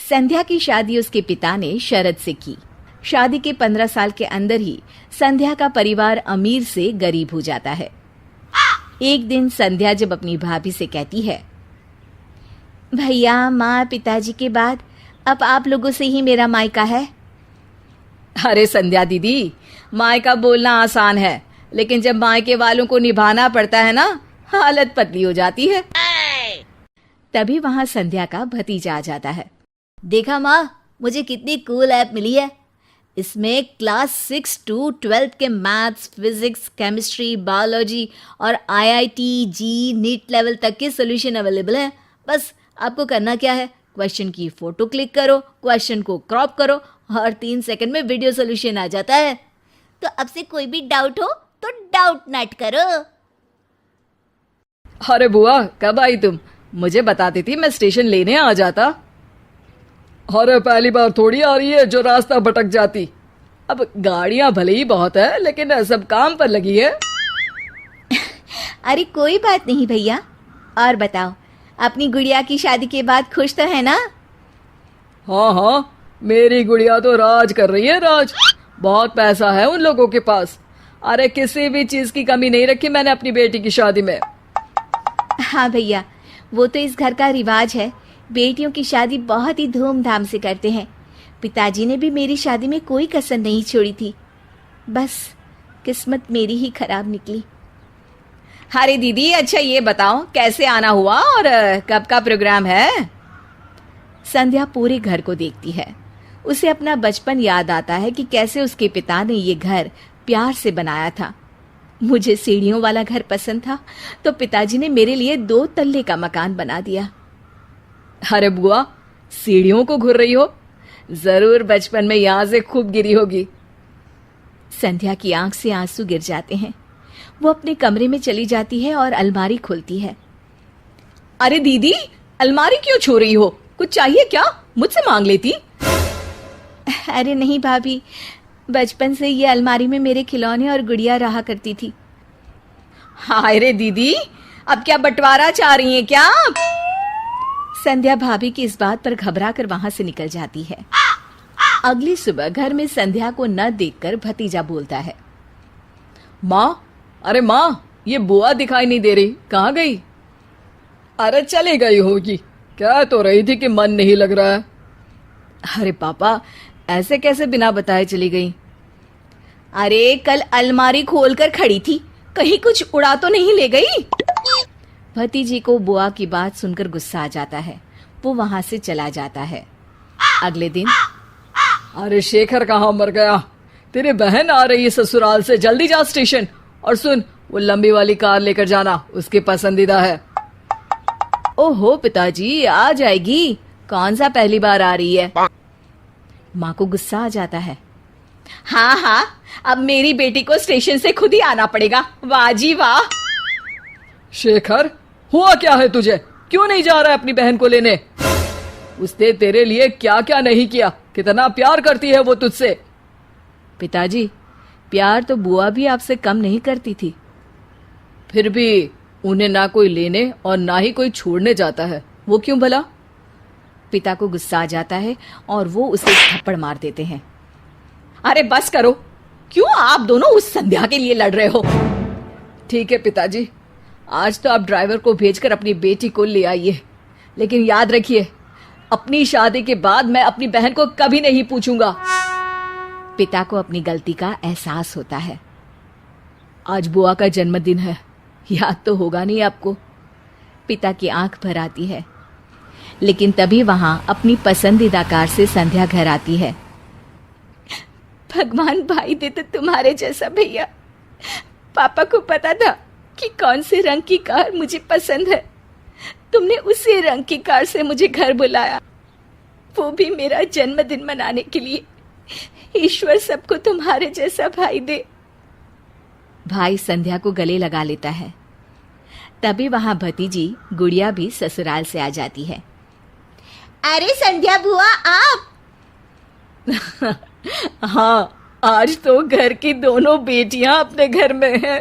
संध्या की शादी उसके पिता ने शरत से की। शादी के 15 साल के अंदर ही संध्या का परिवार अमीर से गरीब हो जाता है। एक दिन संध्या जब अपनी भाभी से कहती है, भैया माँ पिताजी के बाद अब आप लोगों से ही मेरा मायका है। अरे संध्या दीदी, मायका बोलना आसान है, लेकिन जब मायके वालों को निभाना पड़ता है ना, हालत पतली हो जाती है। तभी वहां संध्या का भतीजा आ जाता है। देखा माँ, मुझे कितनी कूल ऐप मिली है। इसमें क्लास 6 to 12 के मैथ्स, फिजिक्स, केमिस्ट्री, बायोलॉजी और IIT, जी, नीट लेवल तक के सॉल्यूशन अवेलेबल हैं। बस आपको करना क्या है, क्वेश्चन की फोटो क्लिक करो, क्वेश्चन को क्रॉप करो और 3 सेकंड में वीडियो सॉल्यूशन आ जाता है। तो अब से कोई भी डाउट हो तो डाउट नट करो। अरे बुआ, कब आई तुम? मुझे बताती थी, मैं स्टेशन लेने आ जाता। अरे पहली बार थोड़ी आ रही है जो रास्ता भटक जाती। अब गाड़ियां भले ही बहुत है, लेकिन सब काम पर लगी है। अरे कोई बात नहीं भैया। और बताओ, अपनी गुड़िया की शादी के बाद खुश तो है ना? हाँ हाँ, मेरी गुड़िया तो राज कर रही है, राज। बहुत पैसा है उन लोगों के पास। अरे किसी भी चीज की कमी नहीं रखी मैंने अपनी बेटी की शादी में। हाँ भैया, वो तो इस घर का रिवाज है। बेटियों की शादी बहुत ही धूमधाम से करते हैं। पिताजी ने भी मेरी शादी में कोई कसर नहीं छोड़ी थी। बस किस्मत मेरी ही खराब निकली। अरे दीदी, अच्छा ये बताओ कैसे आना हुआ और कब का प्रोग्राम है? संध्या पूरे घर को देखती है। उसे अपना बचपन याद आता है कि कैसे उसके पिता ने ये घर प्यार से बनाया था। मुझे सीढ़ियों वाला घर पसंद था, तो पिताजी ने मेरे लिए 2 तल्ले का मकान बना दिया। अरे बुआ, सीढ़ियों को घूर रही हो? जरूर बचपन में यहाँ से खूब गिरी होगी। संध्या की आंख से आंसू गिर जाते हैं। वो अपने कमरे में चली जाती है और अलमारी खोलती है। अरे दीदी, अलमारी क्यों छू रही हो? कुछ चाहिए क्या? मुझसे मांग लेती। अरे नहीं भाभी, बचपन से ये अलमारी में मेरे खिलौने और गुड़िया रहा करती थी। हाय रे दीदी, अब क्या बंटवारा चाह रही हैं क्या? संध्या भाभी की इस बात पर घबरा कर वहां से निकल जाती है। अगली सुबह घर में संध्या को न देखकर भतीजा बोलता है, माँ, अरे माँ, ये बुआ दिखाई नहीं दे रही, कहाँ गई? अरे चली गई होगी, कह तो रही थी कि मन नहीं लग रहा है। अरे पापा, ऐसे कैसे बिना बताए चली गई? अरे कल अलमारी खोलकर खड़ी थी, कहीं कुछ उड़ा तो नहीं ले गई? भतीजी को बुआ की बात सुनकर गुस्सा आ जाता है। वो वहां से चला जाता है। अगले दिन, अरे शेखर कहाँ मर गया? तेरी बहन आ रही है ससुराल से, जल्दी जा स्टेशन। और सुन, वो लंबी वाली कार लेकर जाना, उसकी पसंदीदा है। ओहो पिताजी, आ जाएगी। कौन सा पहली बार आ रही है? माँ को गुस्सा आ जाता है। हाँ हाँ, अब मेरी बेटी को स्टेशन से खुद ही आना पड़ेगा। वाह जी वाह। शेखर, हुआ क्या है तुझे? क्यों नहीं जा रहा है अपनी बहन को लेने? उसने तेरे लिए क्या क्या नहीं किया, कितना प्यार करती है वो तुझसे। पिताजी, प्यार तो बुआ भी आपसे कम नहीं करती थी। फिर भी उन्हें ना कोई लेने और ना ही कोई छोड़ने जाता है, वो क्यों भला? पिता को गुस्सा आ जाता है और वो उसे थप्पड़ मार देते हैं। अरे बस करो, क्यों आप दोनों उस संध्या के लिए लड़ रहे हो? ठीक है पिताजी, आज तो आप ड्राइवर को भेजकर अपनी बेटी को ले आइए, लेकिन याद रखिए, अपनी शादी के बाद मैं अपनी बहन को कभी नहीं पूछूंगा। पिता को अपनी गलती का एहसास होता है। आज बुआ का जन्मदिन है, याद तो होगा नहीं आपको? पिता की आंख भर आती है। लेकिन तभी वहां अपनी पसंदीदा कार से संध्या घर आती है। भगवान भाई दे तो तुम्हारे जैसा भैया। पापा को पता था कि कौन से रंग की कार मुझे पसंद है। तुमने उसी रंग की कार से मुझे घर बुलाया, वो भी मेरा जन्मदिन मनाने के लिए। ईश्वर सबको तुम्हारे जैसा भाई दे। भाई संध्या को गले लगा लेता है। तभी वहां भतीजी गुड़िया भी ससुराल से आ जाती है। अरे संध्या बुआ, आप? हाँ, आज तो घर की दोनों बेटियां अपने घर में हैं।